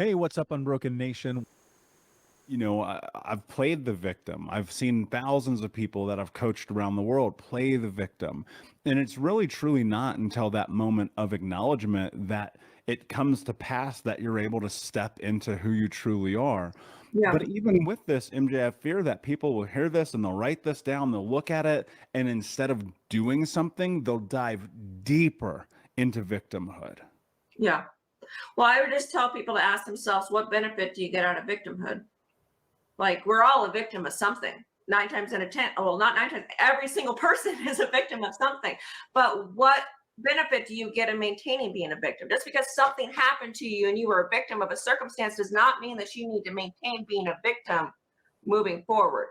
Hey, what's up, Unbroken Nation? I've played the victim. I've seen thousands of people that I've coached around the world play the victim. And it's really truly not until that moment of acknowledgement that it comes to pass that you're able to step into who you truly are. Yeah. But even with this, MJ, I fear that people will hear this and they'll write this down, they'll look at it, and instead of doing something, they'll dive deeper into victimhood. Yeah. Well, I would just tell people to ask themselves, what benefit do you get out of victimhood? Like, we're all a victim of something. 9 times out of 10, well, not 9 times, every single person is a victim of something. But what benefit do you get in maintaining being a victim? Just because something happened to you and you were a victim of a circumstance does not mean that you need to maintain being a victim moving forward.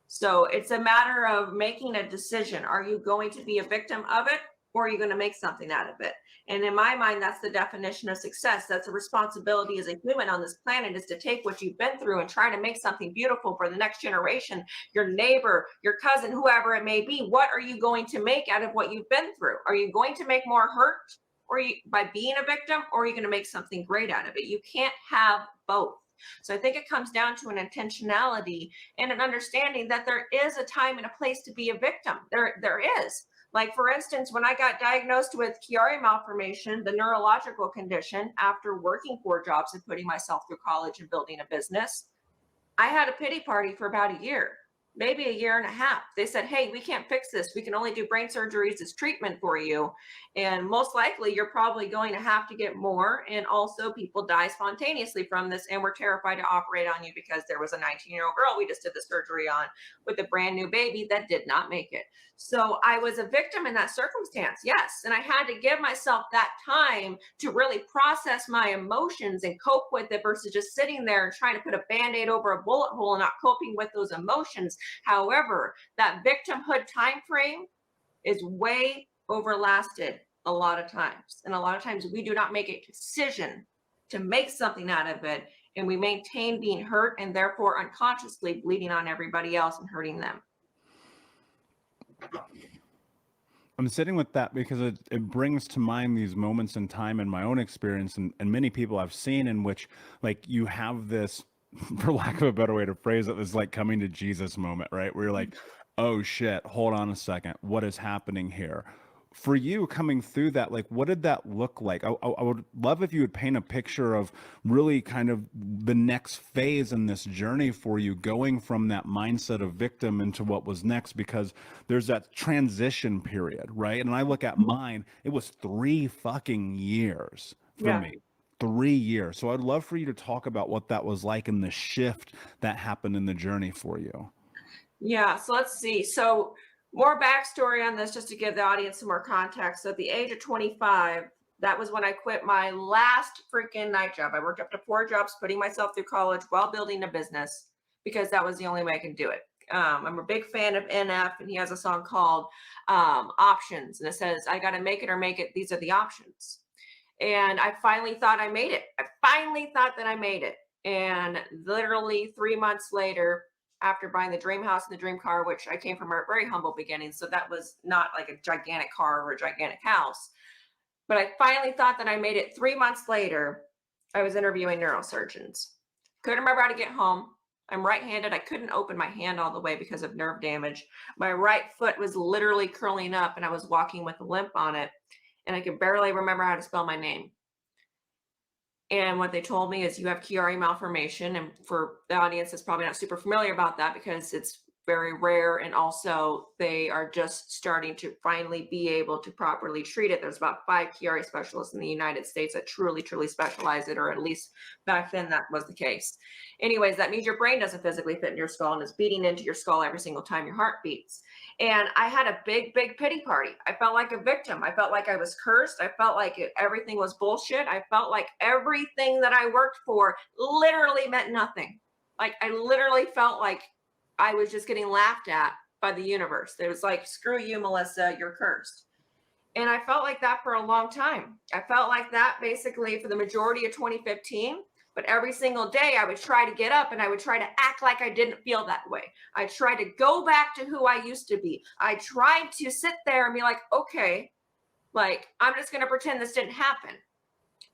So it's a matter of making a decision. Are you going to be a victim of it, or are you going to make something out of it? And in my mind, that's the definition of success. That's a responsibility as a human on this planet, is to take what you've been through and try to make something beautiful for the next generation, your neighbor, your cousin, whoever it may be. What are you going to make out of what you've been through? Are you going to make more hurt by being a victim, or are you going to make something great out of it? You can't have both. So I think it comes down to an intentionality and an understanding that there is a time and a place to be a victim. There is. Like, for instance, when I got diagnosed with Chiari malformation, the neurological condition, after working 4 jobs and putting myself through college and building a business, I had a pity party for about a year, maybe a year and a half. They said, hey, we can't fix this. We can only do brain surgeries as treatment for you. And most likely, you're probably going to have to get more. And also, people die spontaneously from this. And we're terrified to operate on you because there was a 19-year-old girl we just did the surgery on with a brand new baby that did not make it. So I was a victim in that circumstance, yes. And I had to give myself that time to really process my emotions and cope with it versus just sitting there and trying to put a band-aid over a bullet hole and not coping with those emotions. However, that victimhood time frame is way overlasted a lot of times. And a lot of times we do not make a decision to make something out of it, and we maintain being hurt and therefore unconsciously bleeding on everybody else and hurting them. I'm sitting with that because it brings to mind these moments in time in my own experience and many people I've seen in which, like, you have this, for lack of a better way to phrase it, is like coming to Jesus moment, right? Where you're like, oh shit, hold on a second. What is happening here? For you coming through that, like, what did that look like? I would love if you would paint a picture of really kind of the next phase in this journey for you, going from that mindset of victim into what was next, because there's that transition period, right? And I look at mine, it was 3 fucking years for Yeah. me. 3 years. So I'd love for you to talk about what that was like and the shift that happened in the journey for you. Yeah, so let's see. So, more backstory on this just to give the audience some more context. So, at the age of 25, that was when I quit my last freaking night job. I worked up to 4 jobs, putting myself through college while building a business because that was the only way I could do it. I'm a big fan of NF, and he has a song called Options. And it says, I got to make it or make it. These are the options. And I finally thought I made it. I finally thought that I made it. And literally 3 months later, after buying the dream house and the dream car, which I came from a very humble beginning, so that was not like a gigantic car or a gigantic house. But I finally thought that I made it. 3 months later, I was interviewing neurosurgeons. Couldn't remember how to get home. I'm right-handed. I couldn't open my hand all the way because of nerve damage. My right foot was literally curling up, and I was walking with a limp on it, and I could barely remember how to spell my name. And what they told me is, you have Chiari malformation. And for the audience that's probably not super familiar about that because it's very rare. And also they are just starting to finally be able to properly treat it. There's about 5 Chiari specialists in the United States that truly specialize it, or at least back then that was the case. Anyways, that means your brain doesn't physically fit in your skull and is beating into your skull every single time your heart beats. And I had a big pity party. I felt like a victim. I felt like I was cursed. I felt like everything was bullshit. I felt like everything that I worked for literally meant nothing. Like, I literally felt like I was just getting laughed at by the universe. It was like, screw you, Melissa, you're cursed. And I felt like that for a long time. I felt like that basically for the majority of 2015. But every single day I would try to get up and I would try to act like I didn't feel that way. I tried to go back to who I used to be. I tried to sit there and be like, okay, like, I'm just going to pretend this didn't happen.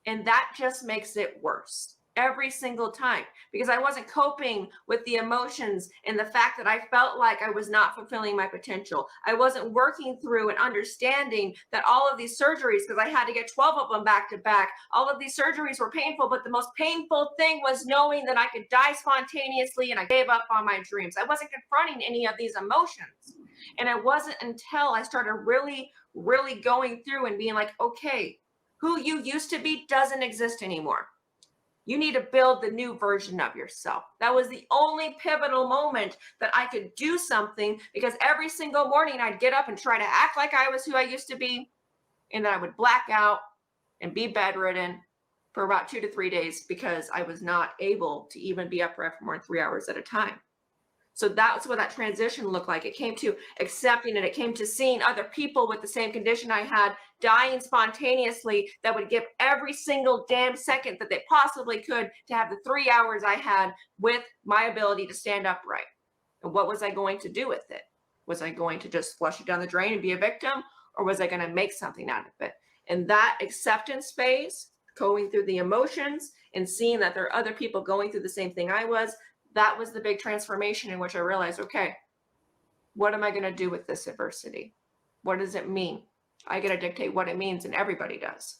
And that just makes it worse. every single time, because I wasn't coping with the emotions and the fact that I felt like I was not fulfilling my potential. I wasn't working through and understanding that all of these surgeries, because I had to get 12 of them back to back, all of these surgeries were painful, but the most painful thing was knowing that I could die spontaneously and I gave up on my dreams. I wasn't confronting any of these emotions. And it wasn't until I started really going through and being like, okay, who you used to be doesn't exist anymore. You need to build the new version of yourself. That was the only pivotal moment that I could do something, because every single morning I'd get up and try to act like I was who I used to be. And then I would black out and be bedridden for about 2 to 3 days because I was not able to even be upright for more than 3 hours at a time. So that's what that transition looked like. It came to accepting it. It came to seeing other people with the same condition I had dying spontaneously that would give every single damn second that they possibly could to have the 3 hours I had with my ability to stand upright. And what was I going to do with it? Was I going to just flush it down the drain and be a victim? Or was I going to make something out of it? And that acceptance phase, going through the emotions and seeing that there are other people going through the same thing I was, that was the big transformation in which I realized, okay, what am I going to do with this adversity? What does it mean? I get to dictate what it means, and everybody does.